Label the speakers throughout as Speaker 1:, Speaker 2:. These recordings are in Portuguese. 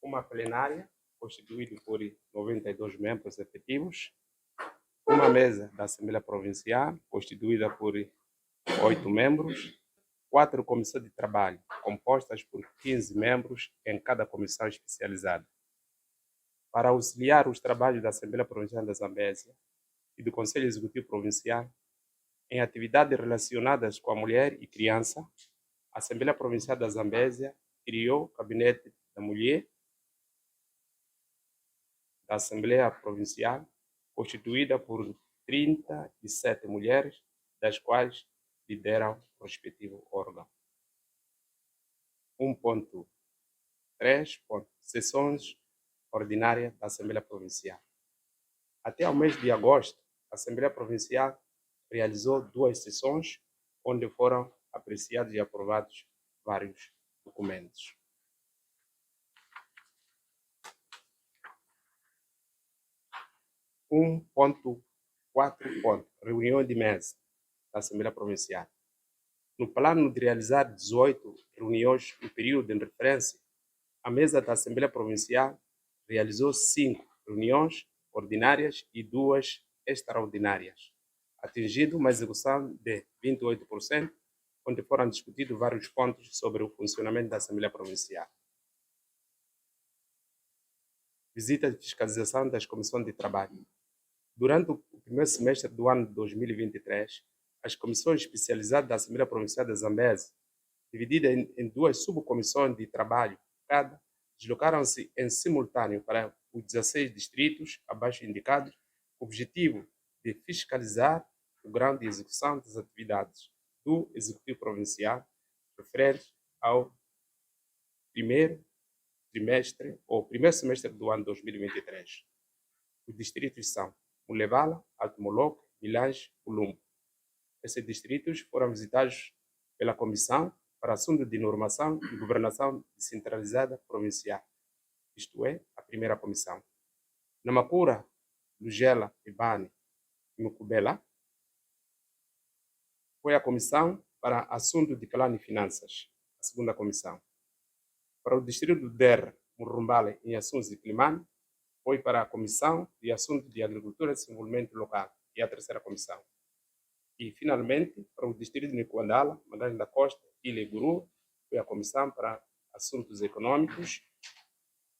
Speaker 1: uma plenária, constituída por 92 membros efetivos, uma mesa da Assembleia Provincial, constituída por 8 membros, 4 comissões de trabalho, compostas por 15 membros em cada comissão especializada. Para auxiliar os trabalhos da Assembleia Provincial da Zambésia e do Conselho Executivo Provincial em atividades relacionadas com a mulher e criança, a Assembleia Provincial da Zambésia criou o Gabinete da Mulher da Assembleia Provincial, constituída por 37 mulheres, das quais lideram o respectivo órgão. 1.3. Sessões ordinárias da Assembleia Provincial. Até o mês de agosto, a Assembleia Provincial realizou 2 sessões, onde foram apreciados e aprovados vários documentos. 1.4. Reunião de mesa da Assembleia Provincial. No plano de realizar 18 reuniões no período de referência, a mesa da Assembleia Provincial realizou 5 reuniões ordinárias e 2 extraordinárias, atingindo uma execução de 28%, onde foram discutidos vários pontos sobre o funcionamento da Assembleia Provincial. Visita de fiscalização das comissões de trabalho. Durante o primeiro semestre do ano de 2023, as comissões especializadas da Assembleia Provincial da Zambésia, divididas em 2 subcomissões de trabalho cada, deslocaram-se em simultâneo para os 16 distritos abaixo indicados, com o objetivo de fiscalizar o grau de execução das atividades do Executivo Provincial referentes ao primeiro semestre do ano 2023. Os distritos são Mulevala, Alto Moloco, Milange, Ulumbo. Esses distritos foram visitados pela Comissão para Assuntos de Normação e Governação Descentralizada Provincial, isto é, a primeira comissão. Namakura, Lugela, Ibane e Mukubela foi a Comissão para Assuntos de Plano e Finanças, a segunda comissão. Para o distrito do Der, Murumbale e Assuntos de Climane, foi para a Comissão de Assuntos de Agricultura e Desenvolvimento Local, e a terceira comissão. E, finalmente, para o distrito de Nicoandala, Magalhães da Costa e Ilha Guru, foi a Comissão para Assuntos Econômicos,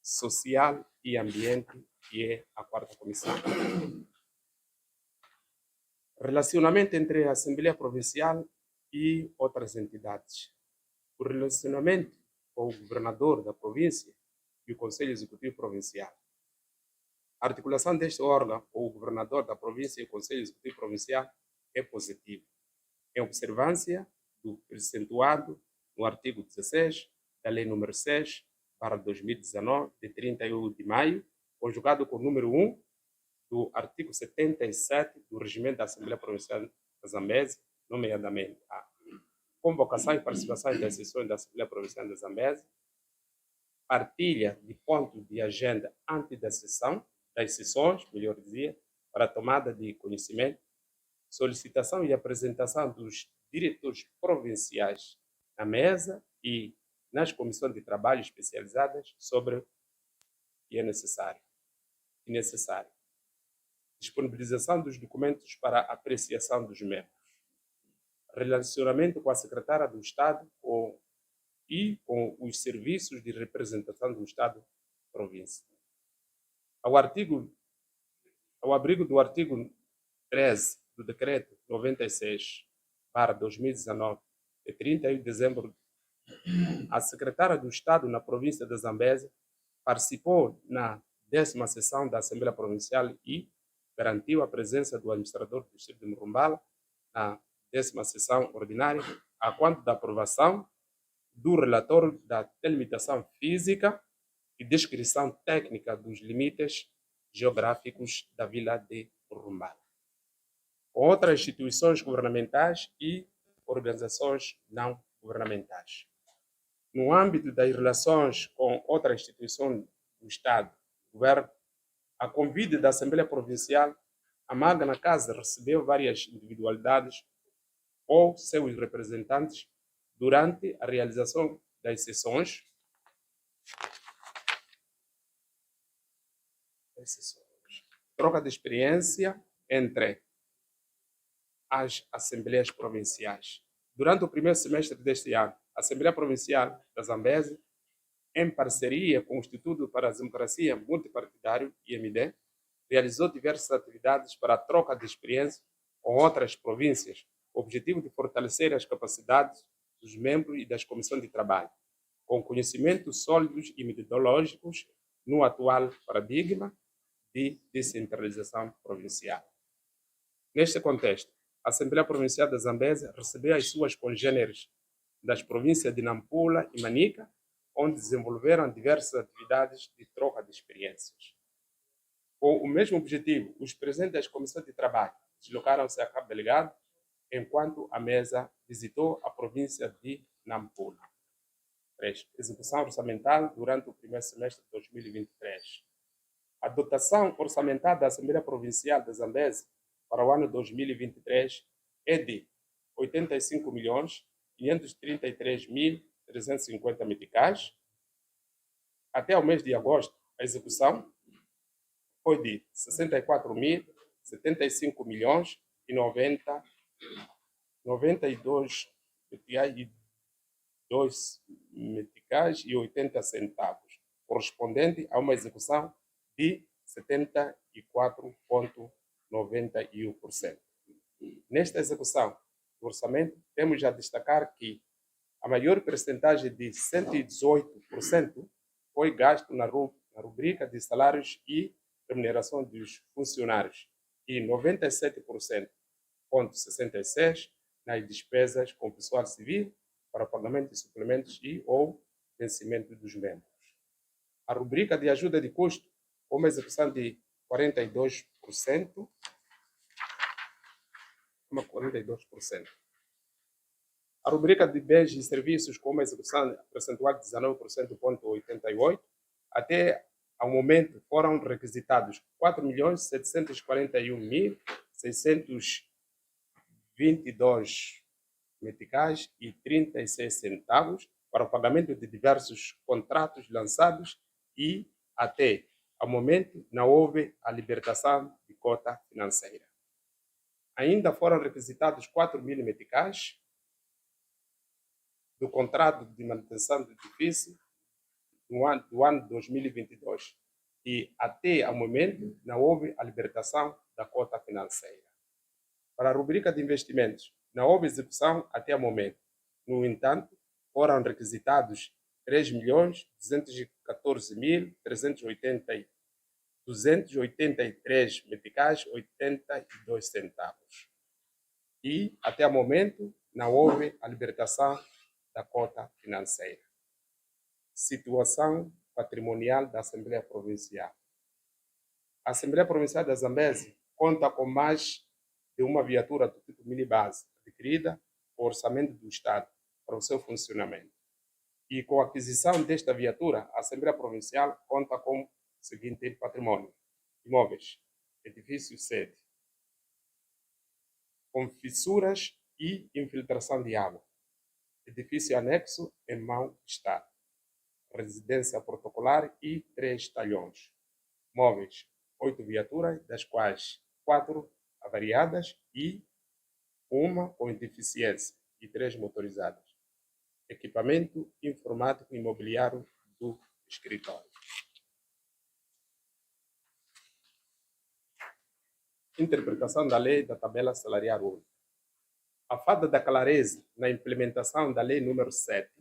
Speaker 1: Social e Ambiente, que é a quarta comissão. Relacionamento entre a Assembleia Provincial e outras entidades. O relacionamento com o governador da província e o Conselho Executivo Provincial. A articulação deste órgão com o governador da província e o Conselho Executivo Provincial é positiva, em observância do precentuado no artigo 16 da Lei nº 6/2019, de 31 de maio, conjugado com o número 1 do artigo 77 do Regimento da Assembleia Provincial da Zambésia, nomeadamente a convocação e participação das sessões da Assembleia Provincial da Zambésia, partilha de pontos de agenda antes da sessão, das sessões, melhor dizer, para a tomada de conhecimento, solicitação e apresentação dos diretores provinciais na mesa e nas comissões de trabalho especializadas sobre o que é necessário e necessário. Disponibilização dos documentos para apreciação dos membros. Relacionamento com a secretária do Estado e com os serviços de representação do Estado-província. Ao abrigo do artigo 13 do Decreto 96/2019, de 31 de dezembro, a secretária do Estado na província da Zambésia participou na 10ª sessão da Assembleia Provincial e garantiu a presença do administrador do distrito de Murumbala na 10ª sessão ordinária, a quanto da aprovação do relatório da delimitação física e descrição técnica dos limites geográficos da vila de Murumbala. Outras instituições governamentais e organizações não governamentais. No âmbito das relações com outras instituições do Estado, do governo, a convite da Assembleia Provincial, a Magna Casa recebeu várias individualidades ou seus representantes durante a realização das sessões Troca de experiência entre as Assembleias Provinciais. Durante o primeiro semestre deste ano, a Assembleia Provincial da Zambésia, em parceria com o Instituto para a Democracia Multipartidário, IMD, realizou diversas atividades para a troca de experiências com outras províncias, com o objetivo de fortalecer as capacidades dos membros e das comissões de trabalho, com conhecimentos sólidos e metodológicos no atual paradigma de descentralização provincial. Neste contexto, a Assembleia Provincial da Zambésia recebeu as suas congêneres das províncias de Nampula e Manica, onde desenvolveram diversas atividades de troca de experiências. Com o mesmo objetivo, os presidentes das comissões de trabalho deslocaram-se a Cabo Delgado, enquanto a mesa visitou a província de Nampula. 3. Execução orçamental durante o primeiro semestre de 2023. A dotação orçamental da Assembleia Provincial da Zambésia para o ano 2023 é de 85.533.350 meticais. Até o mês de agosto, a execução foi de 64.075 milhões e 92 meticais e 80 centavos, correspondente a uma execução de 74,91%. Nesta execução do orçamento, temos a destacar que a maior percentagem de 118% foi gasto na rubrica de salários e remuneração dos funcionários e 97,66% nas despesas com pessoal civil para pagamento de suplementos e ou vencimento dos membros. A rubrica de ajuda de custo, com uma execução de 42%. A rubrica de bens e serviços, com uma execução percentual de 19,88%, até ao momento foram requisitados 4.741.622 meticais e 36 centavos para o pagamento de diversos contratos lançados e, até ao momento, não houve a libertação de cota financeira. Ainda foram requisitados 4.000 meticais do contrato de manutenção do edifício do ano 2022 e, até ao momento, não houve a libertação da cota financeira. Para a rubrica de investimentos, não houve execução até o momento. No entanto, foram requisitados 3.214.383 meticais 82 centavos. E, até o momento, não houve a libertação da cota financeira. Situação patrimonial da Assembleia Provincial. A Assembleia Provincial da Zambésia conta com mais de uma viatura do tipo minibase adquirida com o orçamento do Estado para o seu funcionamento. E com a aquisição desta viatura, a Assembleia Provincial conta com o seguinte patrimônio: imóveis, edifício sede, com fissuras e infiltração de água, edifício anexo em mau estado, residência protocolar e 3 talhões, móveis, 8 viaturas, das quais 4 avariadas e uma com deficiência e 3 motorizadas, equipamento informático e imobiliário do escritório. Interpretação da lei da tabela salarial única. A falta da clareza na implementação da lei número 7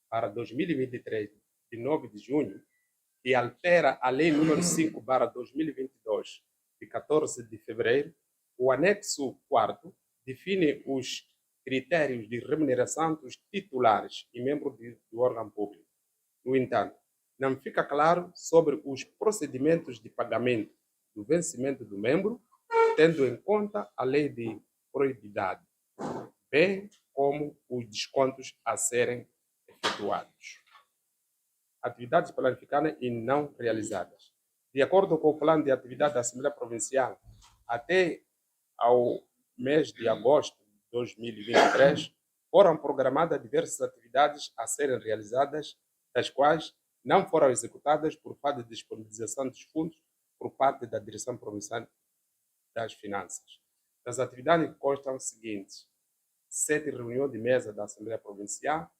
Speaker 1: para 2023, de 9 de junho, que altera a lei número 5 para 2022, de 14 de fevereiro, o anexo 4 define os critérios de remuneração dos titulares e membros do órgão público. No entanto, não fica claro sobre os procedimentos de pagamento do vencimento do membro, tendo em conta a lei de probidade, bem como os descontos a serem efetuados. Atividades planificadas e não realizadas. De acordo com o plano de atividade da Assembleia Provincial, até ao mês de agosto de 2023, foram programadas diversas atividades a serem realizadas, das quais não foram executadas por falta de disponibilização dos fundos por parte da Direção Provincial das Finanças. Das atividades constam os seguintes: 7 reuniões de mesa da Assembleia Provincial,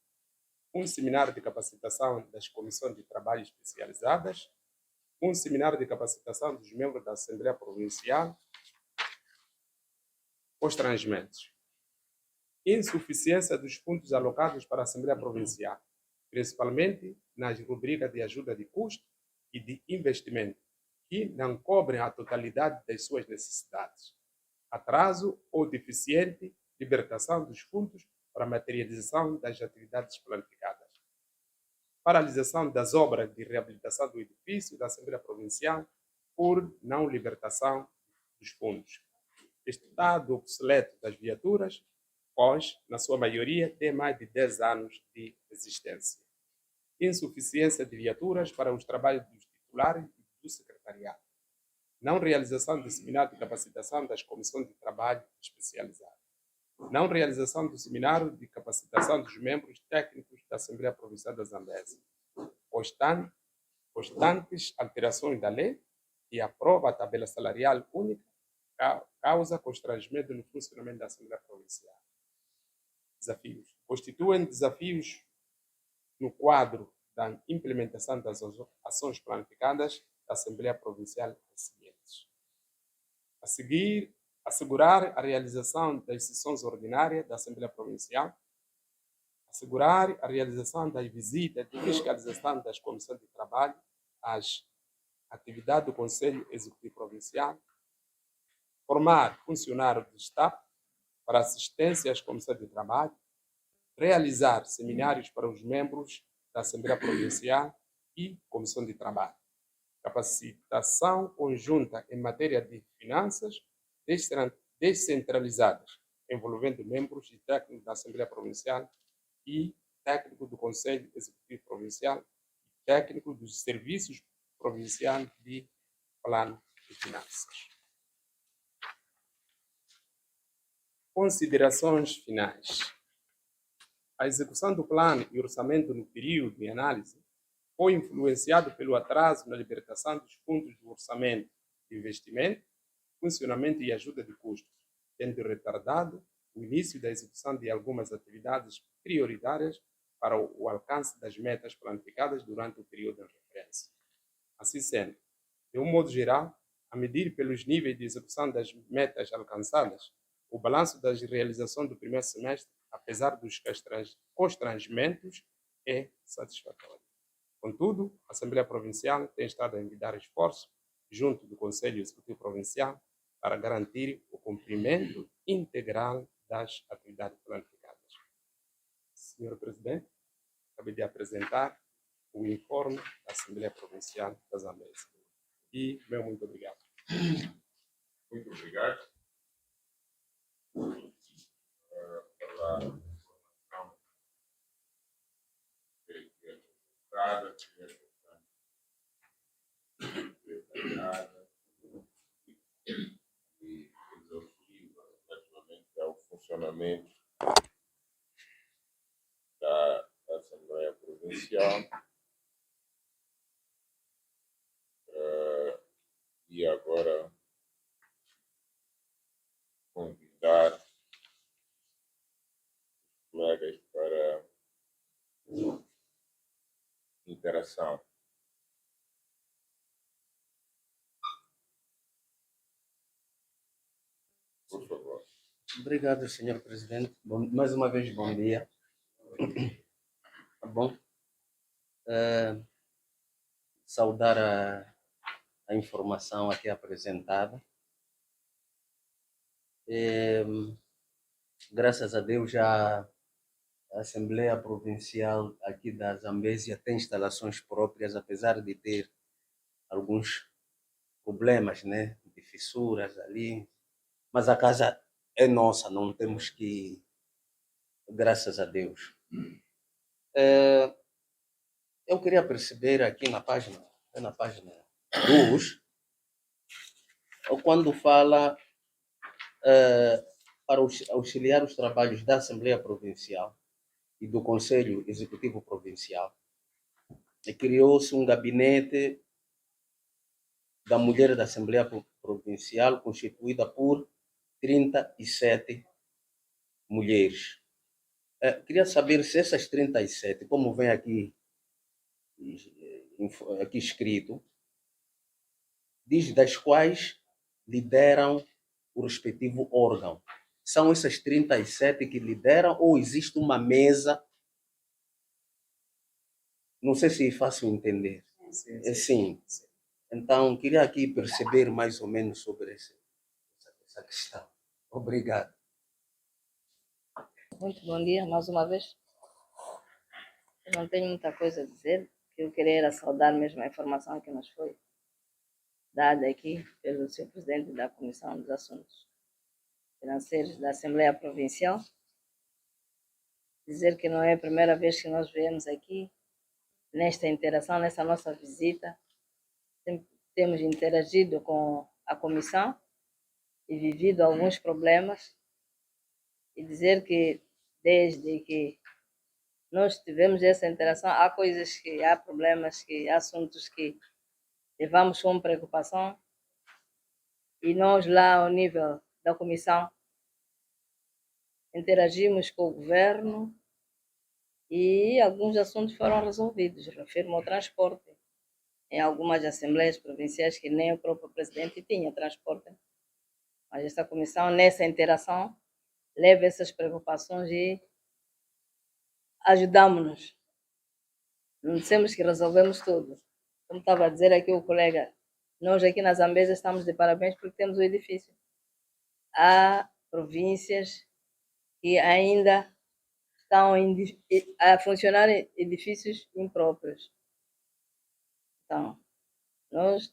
Speaker 1: um seminário de capacitação das comissões de trabalho especializadas, um seminário de capacitação dos membros da Assembleia Provincial, constrangimentos. Insuficiência dos fundos alocados para a Assembleia Provincial, principalmente nas rubricas de ajuda de custo e de investimento, que não cobrem a totalidade das suas necessidades. Atraso ou deficiente libertação dos fundos para a materialização das atividades planificadas. Paralisação das obras de reabilitação do edifício da Assembleia Provincial por não libertação dos fundos. Estado obsoleto das viaturas, pois, na sua maioria, tem mais de 10 anos de existência. Insuficiência de viaturas para os trabalhos dos titulares e do secretariado. Não realização de seminário de capacitação das comissões de trabalho especializadas. Não realização do seminário de capacitação dos membros técnicos da Assembleia Provincial da Zambésia. Constantes alterações da lei e aprova a tabela salarial única causa constrangimento no funcionamento da Assembleia Provincial. Desafios. Constituem desafios no quadro da implementação das ações planificadas da Assembleia Provincial as seguintes. A seguir, assegurar a realização das sessões ordinárias da Assembleia Provincial, assegurar a realização das visitas de fiscalização das comissões de trabalho às atividades do Conselho Executivo Provincial, formar funcionários do Estado para assistência às comissões de trabalho, realizar seminários para os membros da Assembleia Provincial e Comissão de Trabalho, capacitação conjunta em matéria de finanças descentralizadas, envolvendo membros e técnicos da Assembleia Provincial e técnicos do Conselho Executivo Provincial e técnicos dos Serviços Provinciais de Plano de Finanças. Considerações finais. A execução do plano e orçamento no período de análise foi influenciado pelo atraso na libertação dos fundos do orçamento de investimento, funcionamento e ajuda de custos, tendo retardado o início da execução de algumas atividades prioritárias para o alcance das metas planificadas durante o período de referência. Assim sendo, de um modo geral, a medir pelos níveis de execução das metas alcançadas, o balanço das realizações do primeiro semestre, apesar dos constrangimentos, é satisfatório. Contudo, a Assembleia Provincial tem estado a envidar esforços junto do Conselho Executivo Provincial para garantir o cumprimento integral das atividades planificadas. Senhor Presidente, acabei de apresentar o informe da Assembleia Provincial da Zambésia. E, meu muito obrigado.
Speaker 2: Muito obrigado pela informação que é colocada, que é detalhada e exaustiva relativamente ao funcionamento da Assembleia Provincial. E agora convidar os colegas para interação. Por favor.
Speaker 3: Obrigado, senhor presidente. Mais uma vez, bom dia. Tá bom? Saudar a informação aqui apresentada. Graças a Deus, já a Assembleia Provincial aqui da Zambésia tem instalações próprias, apesar de ter alguns problemas, né, de fissuras ali. Mas a casa é nossa, não temos que... Graças a Deus. Eu queria perceber aqui na página 2, quando fala para auxiliar os trabalhos da Assembleia Provincial e do Conselho Executivo Provincial, criou-se um gabinete da mulher da Assembleia Provincial, constituída por 37 mulheres. Queria saber se essas 37, como vem aqui escrito, diz das quais lideram o respectivo órgão. São essas 37 que lideram ou existe uma mesa? Não sei se é fácil entender. Sim. Então, queria aqui perceber mais ou menos sobre essa questão. Obrigado.
Speaker 4: Muito bom dia, mais uma vez. Eu não tenho muita coisa a dizer. Eu queria era saudar mesmo a informação que nos foi dada aqui pelo Sr. Presidente da Comissão dos Assuntos Financeiros da Assembleia Provincial. Dizer que não é a primeira vez que nós viemos aqui, nesta interação, nessa nossa visita. Temos interagido com a comissão e vivido alguns problemas. E dizer que desde que nós tivemos essa interação, há problemas, há assuntos que levamos como preocupação e nós lá ao nível da comissão interagimos com o governo e alguns assuntos foram resolvidos. Refiro-me ao transporte. Em algumas assembleias provinciais que nem o próprio presidente tinha transporte. Mas esta comissão, nessa interação, leva essas preocupações e ajudamos-nos. Não dissemos que resolvemos tudo. Como estava a dizer aqui o colega, nós aqui na Zambésia estamos de parabéns porque temos o edifício. Há províncias que ainda estão a funcionar edifícios impróprios. Então, nós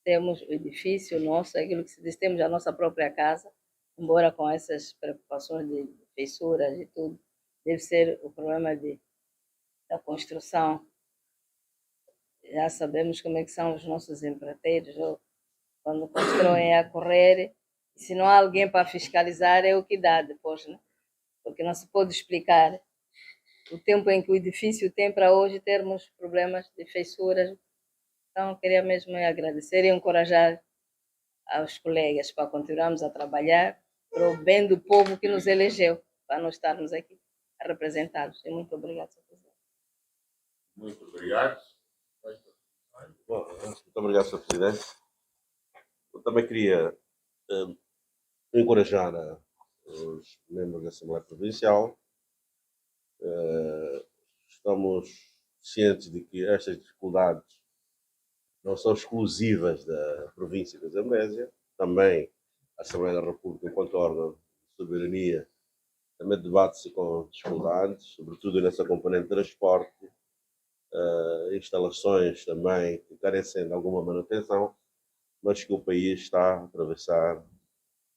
Speaker 4: temos o edifício nosso, aquilo que se diz, temos a nossa própria casa, embora com essas preocupações de fissuras e tudo, deve ser o problema da construção. Já sabemos como é que são os nossos empreiteiros, quando constroem a correr, e se não há alguém para fiscalizar, é o que dá depois, né? Porque não se pode explicar o tempo em que o edifício tem para hoje termos problemas de fissuras. Então, queria mesmo agradecer e encorajar aos colegas para continuarmos a trabalhar para o bem do povo que nos elegeu, para nós estarmos aqui a representá-los. E muito obrigado, Sr. Presidente.
Speaker 2: Muito obrigado.
Speaker 5: Bom, muito obrigado, Sr. Presidente. Eu também queria encorajar os membros da Assembleia Provincial. Estamos cientes de que estas dificuldades não são exclusivas da província da Zambésia. Também a Assembleia da República, enquanto órgão de soberania, também debate-se com dificuldades, sobretudo nessa componente de transporte, instalações também que carecem de alguma manutenção, mas que o país está a atravessar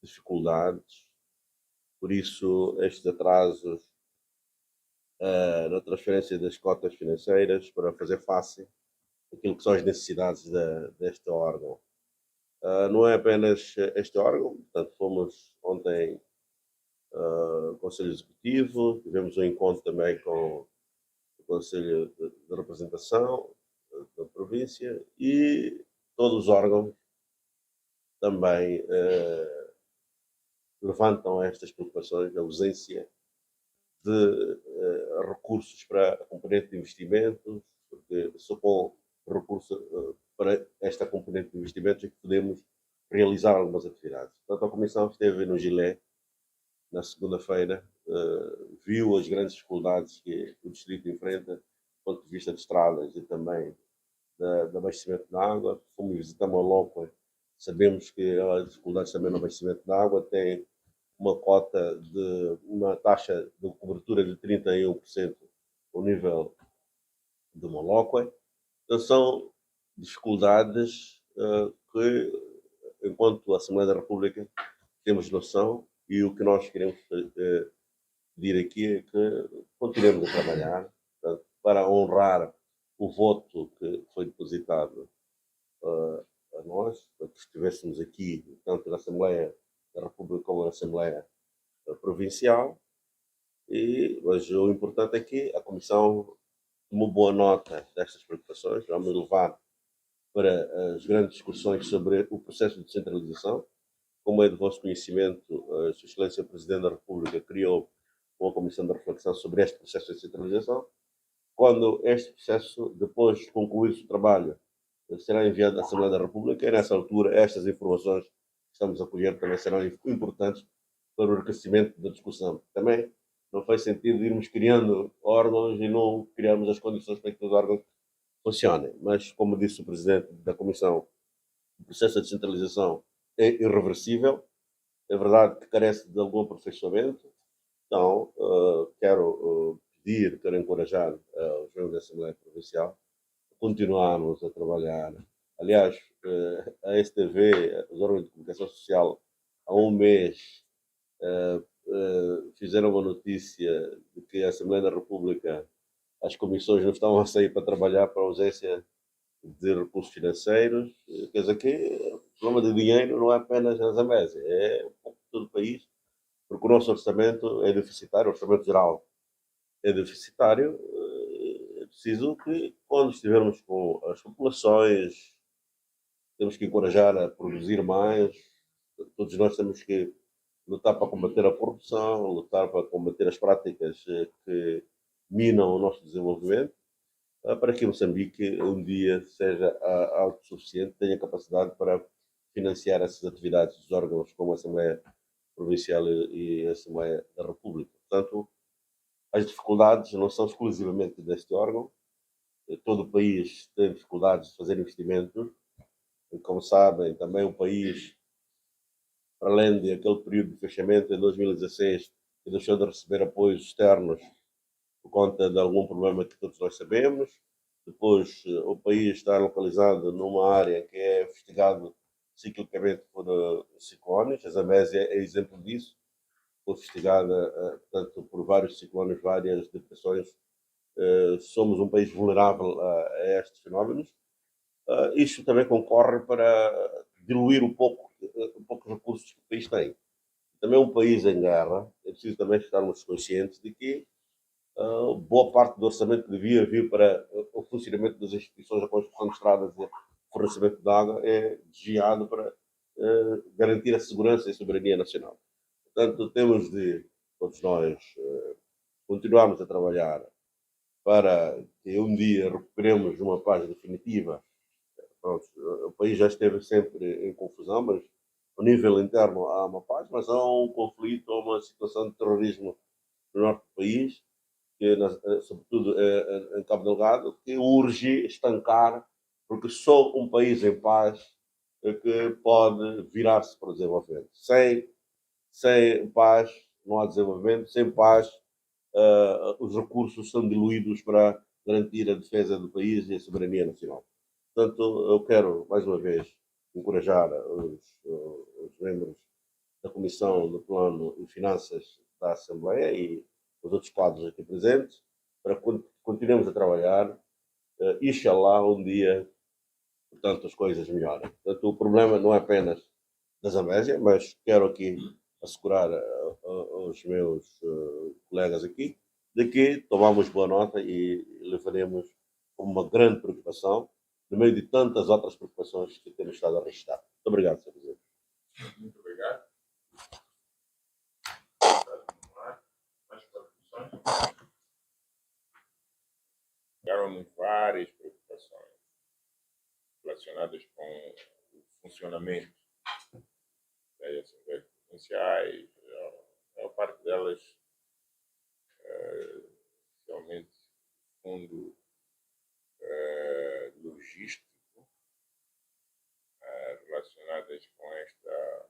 Speaker 5: dificuldades. Por isso, estes atrasos na transferência das cotas financeiras para fazer face àquilo que são as necessidades deste órgão. Não é apenas este órgão, portanto, fomos ontem ao Conselho Executivo, tivemos um encontro também com o Conselho de Representação da província e todos os órgãos também levantam estas preocupações, a ausência de recursos para a componente de investimentos, porque só com recurso para esta componente de investimentos é que podemos realizar algumas atividades. Portanto, a Comissão esteve no Gilé na segunda-feira, viu as grandes dificuldades que o distrito enfrenta do ponto de vista de estradas e também de abastecimento de água. Fomos visitar Molópolis, sabemos que as dificuldades também no abastecimento de água têm uma taxa de cobertura de 31% ao nível de Molópolis. Então, são dificuldades que, enquanto Assembleia da República, temos noção, e o que nós queremos pedir aqui é que continuemos a trabalhar, portanto, para honrar o voto que foi depositado a nós, para que estivéssemos aqui, tanto na Assembleia da República como na Assembleia Provincial. Mas o importante é que a Comissão tomou boa nota destas preocupações. Vamos levar para as grandes discussões sobre o processo de descentralização. Como é de vosso conhecimento, a Sua Excelência Presidente da República criou uma comissão de reflexão sobre este processo de descentralização. Quando este processo, depois de concluir o seu trabalho, será enviado à Assembleia da República, e nessa altura estas informações que estamos a colher também serão importantes para o enriquecimento da discussão. Também não faz sentido irmos criando órgãos e não criarmos as condições para que os órgãos funcionem. Mas, como disse o Presidente da Comissão, o processo de descentralização é irreversível, é verdade que carece de algum aperfeiçoamento, então quero encorajar os membros da Assembleia Provincial a continuarmos a trabalhar. Aliás, a STV, os órgãos de comunicação social, há um mês fizeram uma notícia de que a Assembleia da República, as comissões não estavam a sair para trabalhar por ausência de recursos financeiros. Quer dizer que o problema de dinheiro não é apenas na Zambésia, é um pouco de todo o país, porque o nosso orçamento é deficitário, o orçamento geral é deficitário. É preciso que, quando estivermos com as populações, temos que encorajar a produzir mais. Todos nós temos que lutar para combater a corrupção, lutar para combater as práticas que minam o nosso desenvolvimento, para que Moçambique um dia seja autossuficiente, tenha capacidade para financiar essas atividades dos órgãos como a Assembleia Provincial e a Assembleia da República. Portanto, as dificuldades não são exclusivamente deste órgão. Todo o país tem dificuldades de fazer investimentos. E, como sabem, também o país, para além daquele período de fechamento em 2016, que deixou de receber apoios externos por conta de algum problema que todos nós sabemos. Depois, o país está localizado numa área que é investigado ciclicamente por ciclones. A Zambésia é exemplo disso. Foi investigada, portanto, por vários ciclones, várias depressões. Somos um país vulnerável a estes fenómenos. Isto também concorre para diluir um pouco os recursos que o país tem. Também um país em guerra, é preciso também estarmos conscientes de que boa parte do orçamento devia vir para o funcionamento das instituições, a construção de estradas e o fornecimento de água é desviado para garantir a segurança e a soberania nacional. Portanto, temos de, todos nós, continuarmos a trabalhar para que um dia recuperemos uma paz definitiva. Pronto, o país já esteve sempre em confusão, mas ao nível interno há uma paz, mas há um conflito, há uma situação de terrorismo no norte do país, que, sobretudo em Cabo Delgado, que urge estancar, porque só um país em paz é que pode virar-se para o desenvolvimento. Sem paz não há desenvolvimento, sem paz os recursos são diluídos para garantir a defesa do país e a soberania nacional. Portanto, eu quero, mais uma vez, encorajar os membros da Comissão do Plano e Finanças da Assembleia e os outros quadros aqui presentes, para que continuemos a trabalhar. Inshallah, um dia, portanto, as coisas melhorem. Portanto, o problema não é apenas da Zambésia, mas quero aqui assegurar aos meus colegas aqui de que tomamos boa nota e levaremos como uma grande preocupação no meio de tantas outras preocupações que temos estado a registrar. Muito obrigado, Sr. Presidente.
Speaker 2: Muito obrigado. Mais preocupações? Chegaram-nos várias preocupações relacionadas com o funcionamento das assembleias provinciais. A maior parte delas, especialmente fundo logístico, relacionadas com esta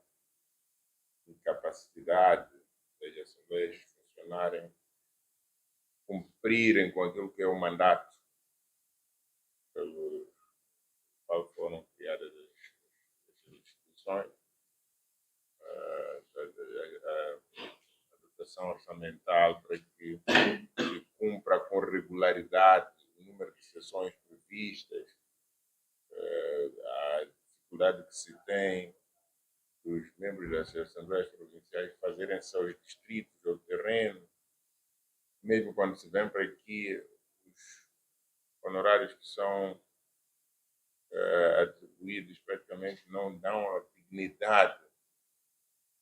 Speaker 2: incapacidade das assembleias funcionarem, cumprirem com aquilo que é o mandato pelo qual foram criadas as instituições. A dotação orçamental para que se cumpra com regularidade o número de sessões previstas, a dificuldade que se tem dos membros das assembleias provinciais fazerem seus distritos ou terreno, mesmo quando se vem para aqui, os honorários que são atribuídos praticamente não dão a dignidade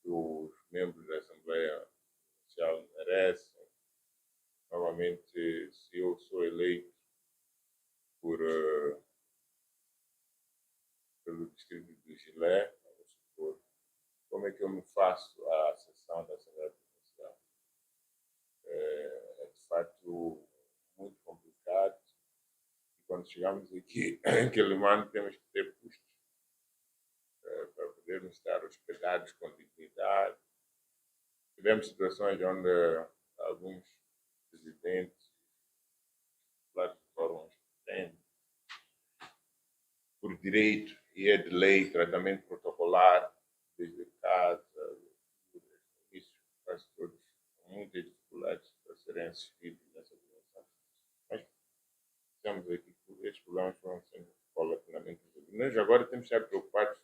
Speaker 2: que os membros da Assembleia Provincial merecem. Novamente, se eu sou eleito pelo distrito de Gilé, vamos supor, como é que eu me faço à sessão da Assembleia Provincial? É de fato muito complicado. E quando chegamos aqui em Quelimane, temos que ter custos para podermos estar hospedados com dignidade. Tivemos situações onde alguns presidentes lá de fóruns têm, por direito e é de lei, tratamento protocolar, desde casa, isso quase todos com muitas dificuldades para serem assistidos nessa dimensão. Mas estamos aqui, estes problemas foram sendo paulatinamente resolvidos. Nós agora temos que estar preocupados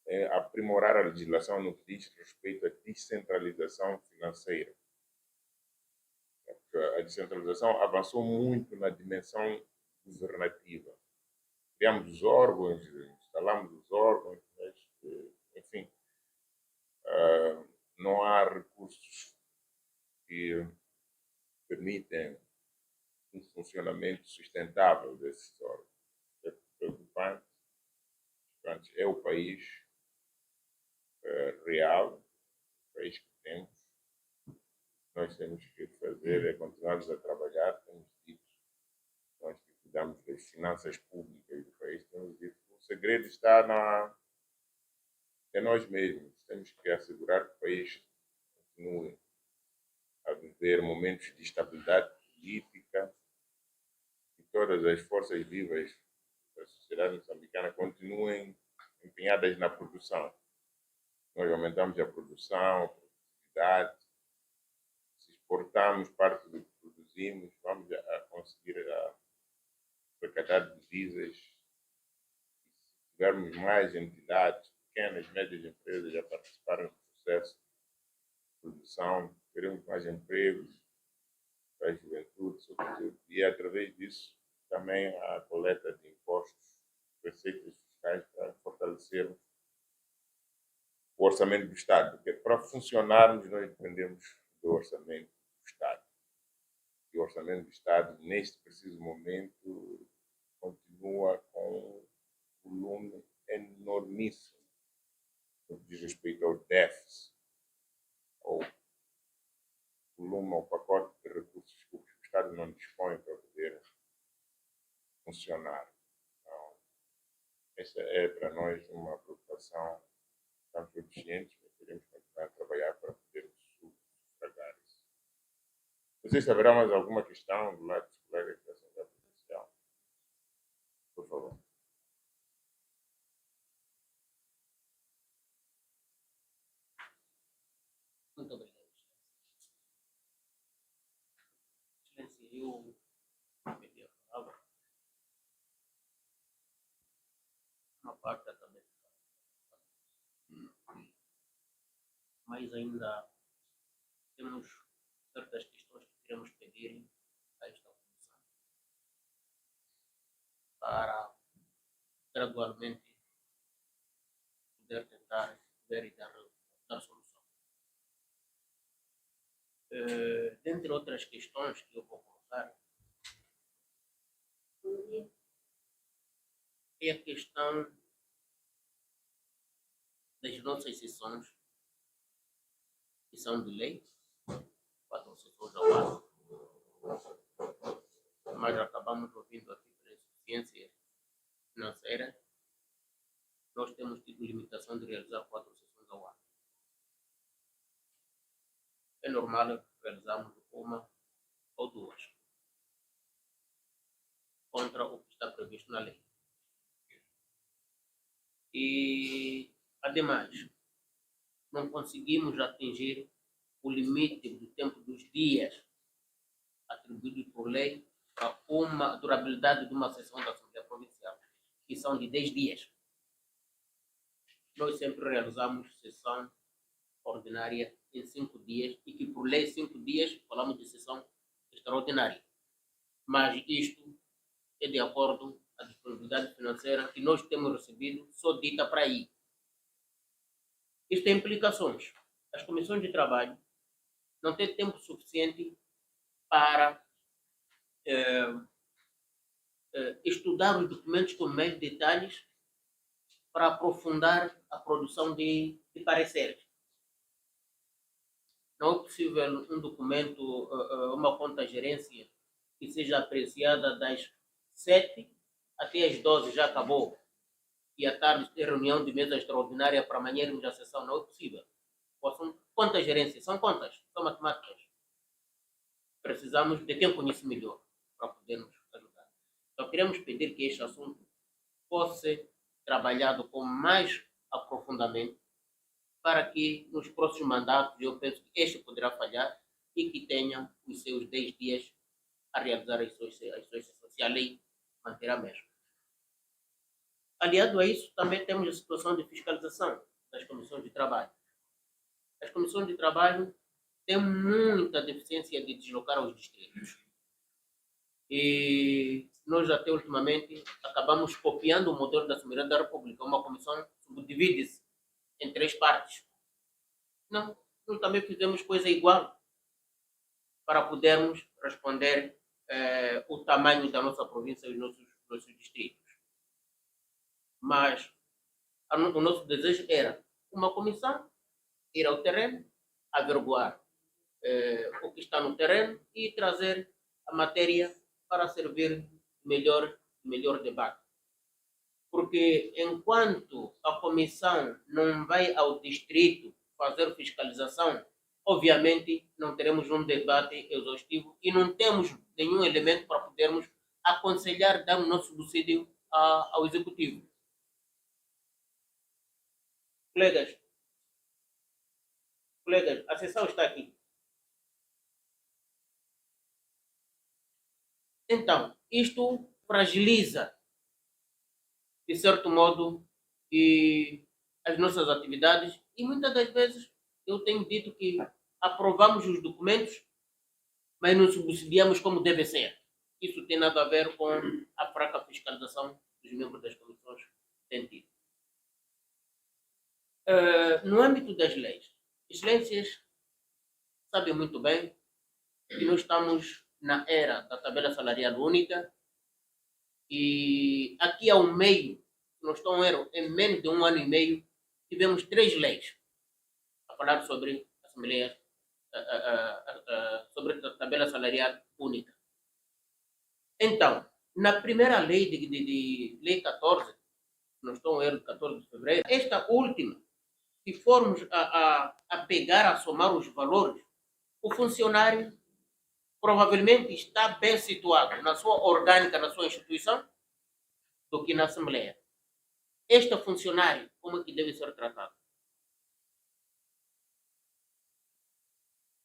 Speaker 2: em aprimorar a legislação no que diz respeito à descentralização financeira. Porque a descentralização avançou muito na dimensão governativa. Criamos os órgãos, instalamos os órgãos, mas, enfim, não há recursos que permitem um funcionamento sustentável desses órgãos. É preocupante. É o país real, o país que temos. Nós temos que fazer é continuarmos a trabalhar, temos dito, nós que cuidamos das finanças públicas do país, temos dito, o segredo está em nós mesmos. Temos que assegurar que o país continue a viver momentos de estabilidade política e todas as forças vivas da sociedade moçambicana continuem empenhadas na produção. Nós aumentamos a produção, a produtividade. Se exportarmos parte do que produzimos, vamos a conseguir arrecadar divisas. Se tivermos mais entidades, pequenas, médias empresas a participarem do processo de produção, teremos mais empregos para a juventude, sobretudo. E através disso também a coleta de impostos, receitas fiscais para fortalecermos o orçamento do Estado, porque para funcionarmos nós dependemos do orçamento do Estado. E o orçamento do Estado, neste preciso momento, continua com um volume enormíssimo no que diz respeito ao déficit, ao volume, ao pacote de recursos que o Estado não dispõe para poder funcionar. Então, essa é para nós uma preocupação. Estamos todos cientes, mas queremos continuar a trabalhar para podermos sufragar isso. Não sei se haverá mais alguma questão do lado dos colegas da Assembleia Provincial. Por favor.
Speaker 6: Muito obrigado. Excelência, eu pedi a palavra. Uma parte da cabeça. Mas ainda temos certas questões que queremos pedir a esta comissão para gradualmente poder tentar ver e dar solução. Dentre outras questões que eu vou colocar, é a questão das nossas sessões, que são de lei, 4 sessões ao ano, mas acabamos ouvindo aqui pela insuficiência financeira, nós temos tido limitação de realizar 4 sessões ao ano. É normal realizarmos uma ou duas, contra o que está previsto na lei. E, ademais, não conseguimos atingir o limite do tempo dos dias atribuído por lei para uma durabilidade de uma sessão da Assembleia Provincial, que são de 10 dias. Nós sempre realizamos sessão ordinária em 5 dias e que por lei 5 dias falamos de sessão extraordinária. Mas isto é de acordo a disponibilidade financeira que nós temos recebido só dita para aí. Isto tem implicações. As comissões de trabalho não têm tempo suficiente para estudar os documentos com mais detalhes para aprofundar a produção de pareceres. Não é possível um documento, uma conta gerência que seja apreciada das 7 até as 12, já acabou. E à tarde ter reunião de mesa extraordinária para amanhã irmos à sessão. Não é possível. Contas gerência, são contas, são matemáticas. Precisamos de quem conhece melhor para podermos ajudar. Então queremos pedir que este assunto possa ser trabalhado com mais aprofundamento para que nos próximos mandatos, eu penso que este poderá falhar e que tenham os seus 10 dias a realizar as suas sessões. Se a lei manter a mesma. Aliado a isso, também temos a situação de fiscalização das comissões de trabalho. As comissões de trabalho têm muita deficiência de deslocar aos distritos. E nós até ultimamente acabamos copiando o modelo da Assembleia da República. Uma comissão subdivide-se em 3 partes. Não, nós também fizemos coisa igual para podermos responder o tamanho da nossa província e os nossos distritos. Mas o nosso desejo era uma comissão ir ao terreno, averiguar o que está no terreno e trazer a matéria para servir melhor debate. Porque enquanto a comissão não vai ao distrito fazer fiscalização, obviamente não teremos um debate exaustivo e não temos nenhum elemento para podermos aconselhar, dar o nosso subsídio ao executivo. Colegas, a sessão está aqui. Então, isto fragiliza, de certo modo, as nossas atividades e muitas das vezes eu tenho dito que aprovamos os documentos, mas não subsidiamos como deve ser. Isso tem nada a ver com a fraca fiscalização dos membros das comissões que têm tido. No âmbito das leis, excelências sabem muito bem que nós estamos na era da tabela salarial única e aqui ao meio, nós estamos em menos de 1 ano e meio, tivemos 3 leis a falar sobre assembleias, sobre a tabela salarial única. Então, na primeira lei de lei 14, nós estamos em 14 de fevereiro, esta última, se formos a pegar, a somar os valores, o funcionário provavelmente está bem situado na sua orgânica, na sua instituição, do que na Assembleia. Este funcionário, como é que deve ser tratado?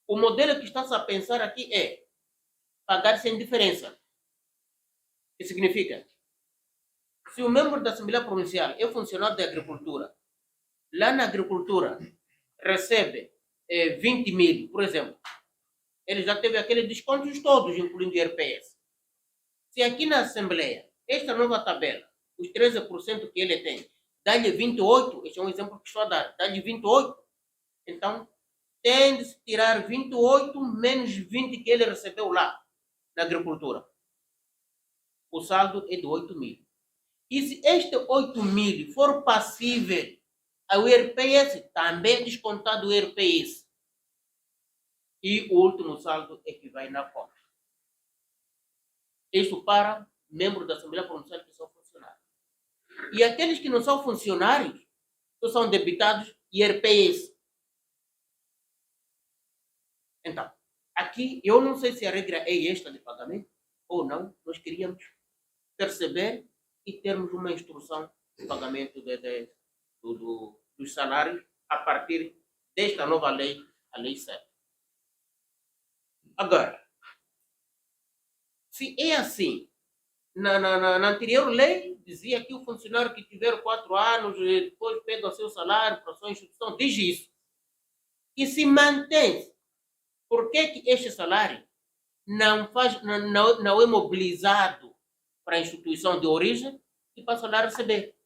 Speaker 6: O modelo que está-se a pensar aqui é pagar sem diferença. O que significa? Se o membro da Assembleia Provincial é funcionário da agricultura, lá na agricultura recebe 20 mil, por exemplo, ele já teve aqueles descontos todos, incluindo o IRPS. Se aqui na Assembleia, esta nova tabela, os 13% que ele tem, dá-lhe 28, este é um exemplo que estou a dar, dá-lhe 28, então tem de se tirar 28 menos 20 que ele recebeu lá, na agricultura. O saldo é de 8 mil. E se este 8 mil for passível ao IRPS, também é descontado o IRPS. E o último saldo é que vai na conta. Isso para membros da Assembleia Provincial que são funcionários. E aqueles que não são funcionários, só são debitados IRPS. Então, aqui eu não sei se a regra é esta de pagamento ou não. Nós queríamos perceber e termos uma instrução de pagamento dos salários a partir desta nova lei, a Lei 7. Agora, se é assim, na anterior lei dizia que o funcionário que tiver 4 anos depois pega o seu salário para a sua instituição, diz isso. E se mantém, por que este salário não é mobilizado para a instituição de origem e passam a receber.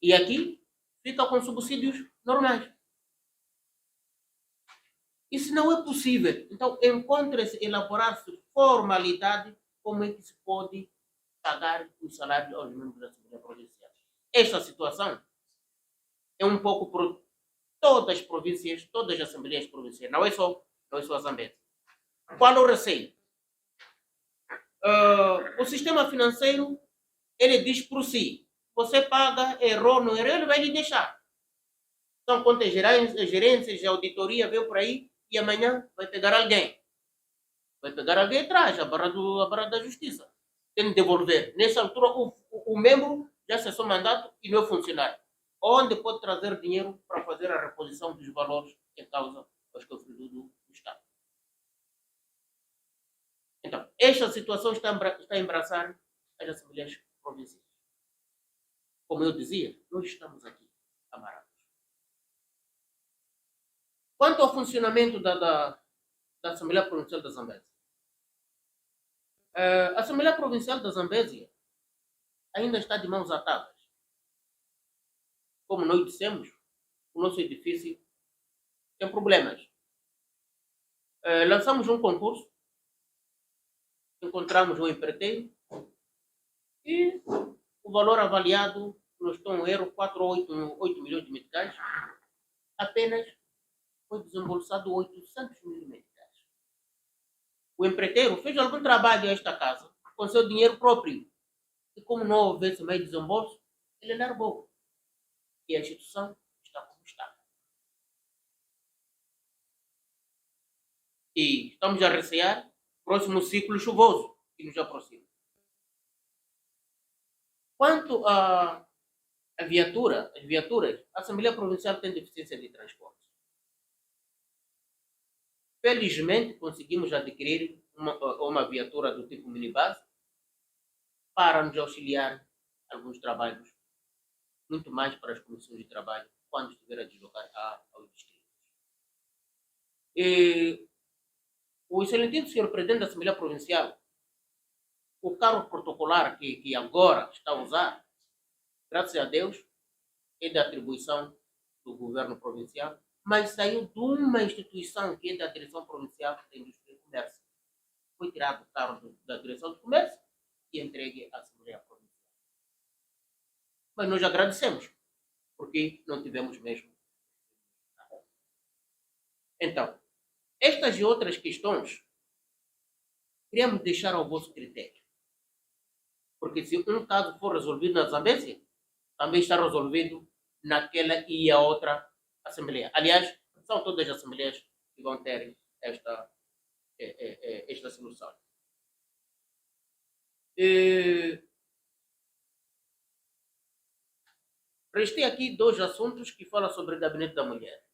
Speaker 6: E aqui fica com subsídios normais. Isso não é possível. Então, encontra-se, elaborar-se formalidade como é que se pode pagar o salário aos membros da Assembleia Provincial. Esta situação é um pouco por todas as províncias, todas as assembleias provinciais, não é só a Zambésia. Qual o receio? O sistema financeiro, ele diz por si, você paga, errou, não errou, ele vai lhe deixar. Então, quantas gerências, a auditoria veio por aí e amanhã vai pegar alguém. Vai pegar alguém atrás, a barra da justiça. Tem que devolver. Nessa altura, o membro já cessou o mandato e não é funcionário. Onde pode trazer dinheiro para fazer a reposição dos valores em causa aos cofres do Estado. Então, esta situação está a embaraçar as assembleias provinciais. Como eu dizia, nós estamos aqui amarados. Quanto ao funcionamento da Assembleia Provincial da Zambésia, a Assembleia Provincial da Zambésia ainda está de mãos atadas. Como nós dissemos, o nosso edifício tem problemas. Lançamos um concurso, encontramos um empreiteiro e o valor avaliado, não estou em erro, 4 ou 8 milhões de meticais, apenas foi desembolsado 800 mil meticais. O empreiteiro fez algum trabalho a esta casa com seu dinheiro próprio. E como não houvesse mais desembolso, ele largou. E a instituição está como está. E estamos a recear o próximo ciclo chuvoso que nos aproxima. Quanto à viatura, as viaturas, a Assembleia Provincial tem deficiência de transporte. Felizmente, conseguimos adquirir uma viatura do tipo minibus para nos auxiliar em alguns trabalhos, muito mais para as comissões de trabalho, quando estiver a deslocar aos distritos. E o excelentíssimo senhor presidente da Assembleia Provincial, o carro protocolar que agora está a usar, graças a Deus, é da atribuição do governo provincial, mas saiu de uma instituição que é da Direção Provincial da Indústria e Comércio. Foi tirado o carro da Direção do Comércio e entregue à Assembleia Provincial. Mas nós agradecemos, porque não tivemos mesmo. Então, estas e outras questões, queríamos deixar ao vosso critério. Porque se um caso for resolvido na Zambésia, também está resolvido naquela e a outra Assembleia. Aliás, são todas as Assembleias que vão ter esta solução. Restei aqui 2 assuntos que falam sobre o Gabinete da Mulher.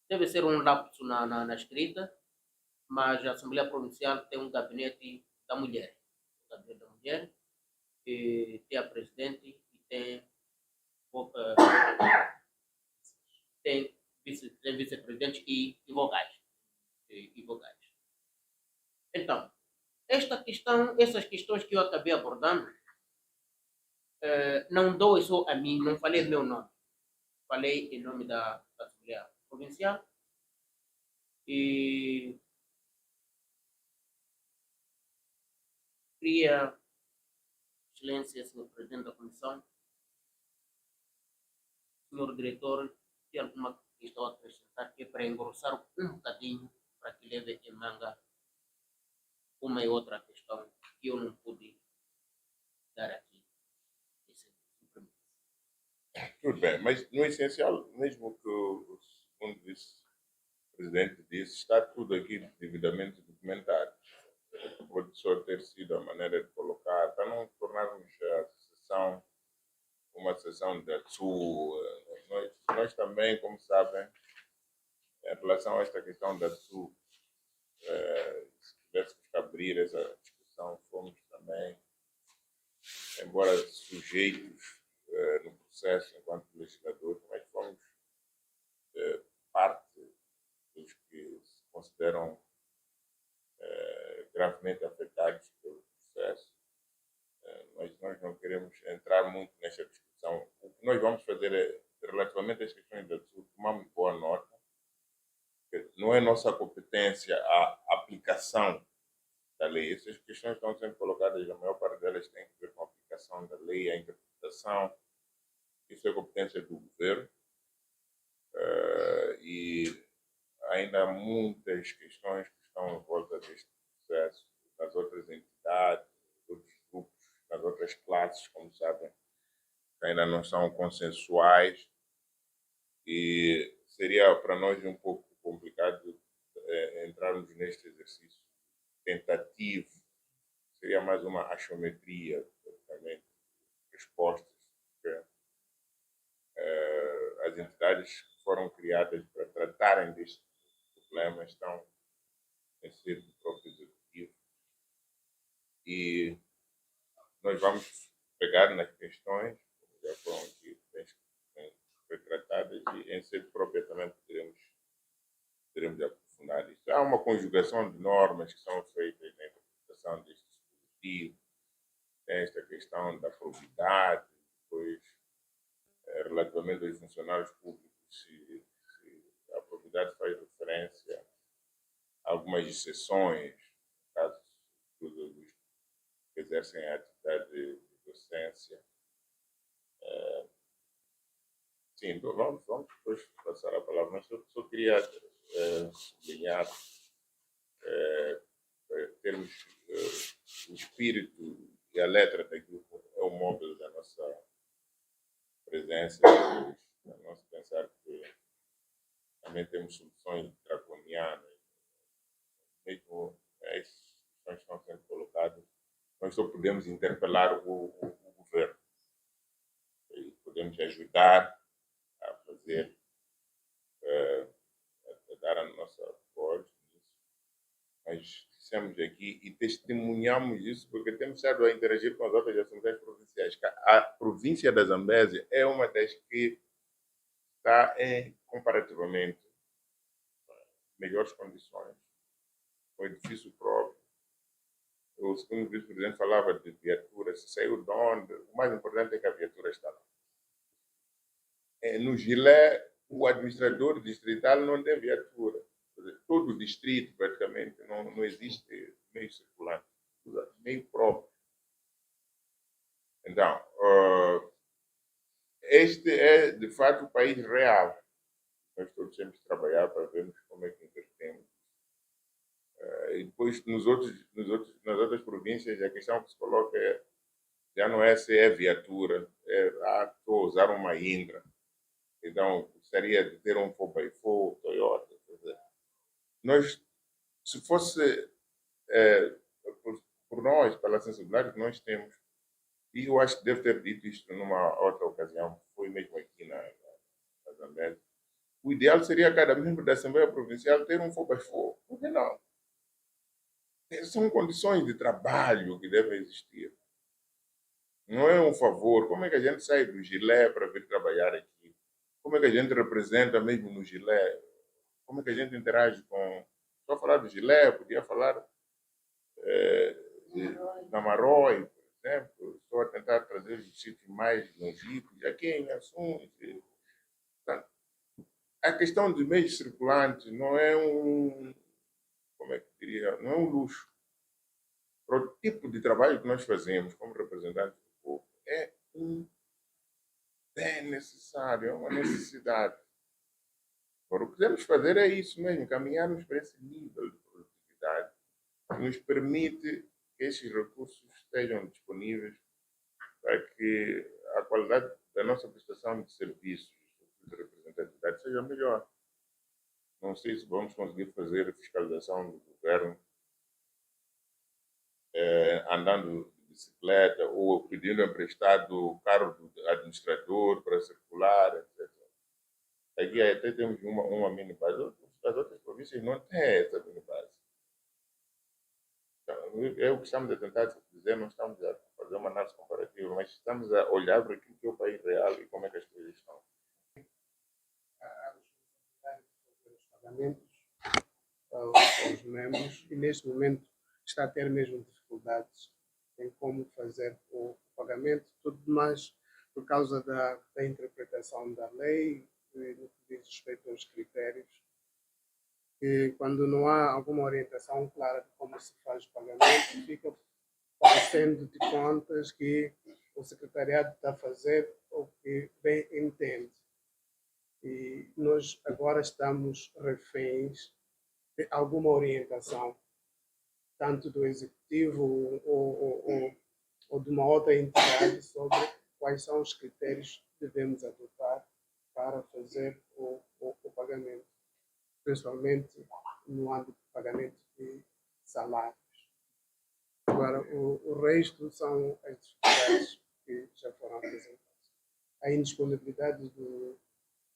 Speaker 6: Deve ser um lapso na escrita, mas a Assembleia Provincial tem um Gabinete da Mulher. O Gabinete da Mulher tem a Presidente e tem vice-presidente e vogais. Então, essas questões que eu acabei abordando, não dou só a mim, não falei meu nome. Falei em nome da Assembleia Provincial e queria, Excelência, Senhor Presidente da Comissão, Senhor Diretor, tem alguma questão a acrescentar que é para engrossar um bocadinho para que leve em manga uma e outra questão que eu não pude dar aqui.
Speaker 2: Tudo bem, mas no essencial, mesmo que o segundo vice-presidente disse, está tudo aqui devidamente documentado. Pode só ter sido a maneira de colocar, para não tornarmos a sessão uma sessão da TSU. Nós também, como sabem, em relação a esta questão da TSU, se tivéssemos que abrir essa discussão, fomos também, embora sujeitos no processo enquanto legisladores, mas fomos parte dos que se consideram gravemente afetados queremos entrar muito nesta discussão. O que nós vamos fazer é, relativamente às questões da saúde, tomamos boa nota. Não é nossa competência a aplicação da lei. Essas questões estão sendo colocadas, a maior parte delas tem a ver com a aplicação da lei, a interpretação. Isso é competência do governo. E ainda há muitas questões que estão em volta deste processo, nas outras entidades, nos outros grupos, nas outras classes, como sabem, que ainda não são consensuais. E seria para nós um pouco complicado entrarmos neste exercício tentativo. Seria mais uma axiometria, praticamente, respostas. Porque, as entidades que foram criadas para tratarem destes problemas estão em ser do próprio executivo. E nós vamos pegar nas questões, como já foram aqui bem tratadas, e em ser própria também poderemos aprofundar isso. Há uma conjugação de normas que são feitas na interpretação deste dispositivo. Tem esta questão da probidade, depois, relativamente aos funcionários públicos, se a probidade faz referência a algumas exceções, no caso dos que exercem a atividade de docência. Sim, então vamos depois passar a palavra, mas eu só queria sublinhar termos o espírito e a letra daquilo que é o móvel da nossa presença, da nossa pensar que também temos soluções draconianas, mesmo as questões que estão sendo colocadas, nós só podemos interpelar o governo e podemos ajudar a fazer, a dar a nossa voz nisso. Mas dissemos aqui e testemunhamos isso porque temos estado a interagir com as outras assembleias provinciais. A província da Zambésia é uma das que está em comparativamente melhores condições, com edifício próprio. O segundo vice-presidente falava de viatura, se saiu de onde, o mais importante é que a viatura está lá. No Gilé, o administrador distrital não tem viatura. Todo o distrito, praticamente, não existe meio circulante, meio próprio. Então, este é, de fato, o país real. Nós todos temos que trabalhar para vermos como é que invertemos. E depois, nas outras províncias, a questão que se coloca já não é se é viatura, estou a usar uma Indra. Então, gostaria de ter um 4x4, Toyota. Nós, se fosse por nós, pela sensibilidade que nós temos, e eu acho que devo ter dito isto numa outra ocasião, foi mesmo aqui na Zambésia, o ideal seria cada membro da Assembleia Provincial ter um 4x4. Por que não? São condições de trabalho que devem existir. Não é um favor. Como é que a gente sai do Gilé para vir trabalhar aqui? Como é que a gente representa mesmo no Gilé? Como é que a gente interage com... Só falar do Gilé, podia falar da Maroi, por exemplo. Estou a tentar trazer os sítios mais longínquos, aqui em Assunção. A questão dos meios circulantes não é como é que diria, não é um luxo. Para o tipo de trabalho que nós fazemos como representantes do povo, é um bem necessário, é uma necessidade. Agora, o que devemos fazer é isso mesmo, caminharmos para esse nível de produtividade que nos permite que esses recursos estejam disponíveis para que a qualidade da nossa prestação de serviços de representatividade seja melhor. Não sei se vamos conseguir fazer a fiscalização do governo andando de bicicleta ou pedindo emprestado o carro do administrador para circular, etc. Aqui até temos uma mini-base. As outras províncias não têm essa mini-base. Então, é o que estamos a tentar dizer, não estamos a fazer uma análise comparativa, mas estamos a olhar para aquilo que é o país real e como é que as coisas estão.
Speaker 7: Os pagamentos aos membros e neste momento está a ter mesmo dificuldades em como como fazer o pagamento, tudo mais por causa da interpretação da lei, no que diz respeito aos critérios. E quando não há alguma orientação clara de como se faz o pagamento, fica parecendo de contas que o secretariado está a fazer o que bem entende. E nós agora estamos reféns de alguma orientação, tanto do executivo ou de uma outra entidade, sobre quais são os critérios que devemos adotar para fazer o pagamento, principalmente no âmbito de pagamento de salários. Agora, o resto são as dificuldades que já foram apresentadas. A indisponibilidade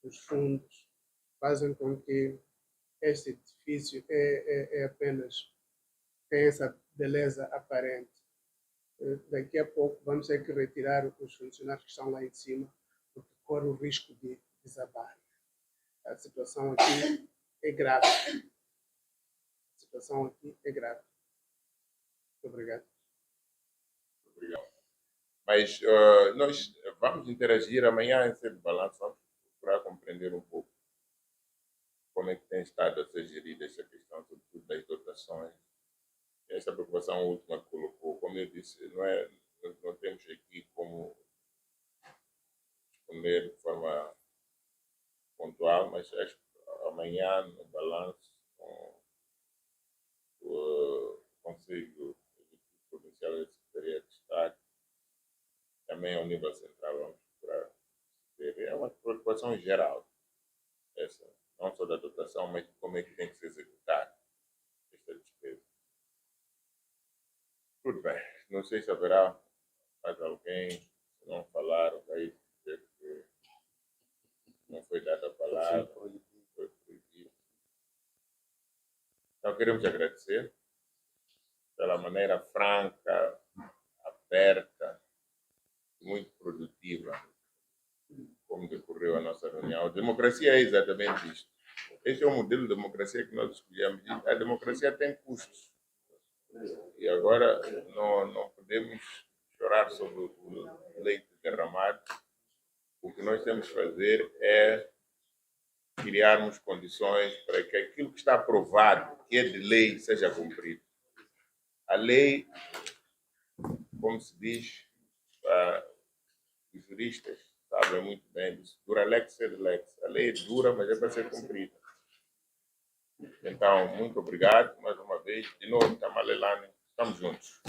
Speaker 7: dos fundos fazem com que este edifício apenas tem essa beleza aparente. Daqui a pouco vamos ter que retirar os funcionários que estão lá em cima, porque corre o risco de desabar. A situação aqui é grave. A situação aqui é grave. Muito obrigado.
Speaker 2: Obrigado. Mas nós vamos interagir amanhã em ser de balanço, vamos procurar compreender um pouco como é que tem estado a ser gerida essa questão, sobretudo das dotações. Essa preocupação última que colocou, como eu disse, não temos aqui como responder de forma pontual, mas acho que amanhã no balanço com o Conselho Provincial de Secretaria de Estado, também ao nível central, vamos procurar ver. É uma preocupação geral, essa, não só da dotação, mas de como é que tem que se executar esta despesa. Tudo bem. Não sei se haverá mais alguém, se não falaram, vai dizer que não foi dada a palavra, foi proibido. Então, queremos agradecer pela maneira franca, aberta, muito produtiva, como decorreu a nossa reunião. A democracia é exatamente isto. Este é o modelo de democracia que nós escolhemos. A democracia tem custos. E agora não podemos chorar sobre o leite derramado. O que nós temos que fazer é criarmos condições para que aquilo que está aprovado, que é de lei, seja cumprido. A lei, como se diz, os juristas sabem muito bem disso, dura lex sed lex. A lei é dura, mas é para ser cumprida. Então, muito obrigado mais uma vez. De novo, Tamalelane, estamos juntos.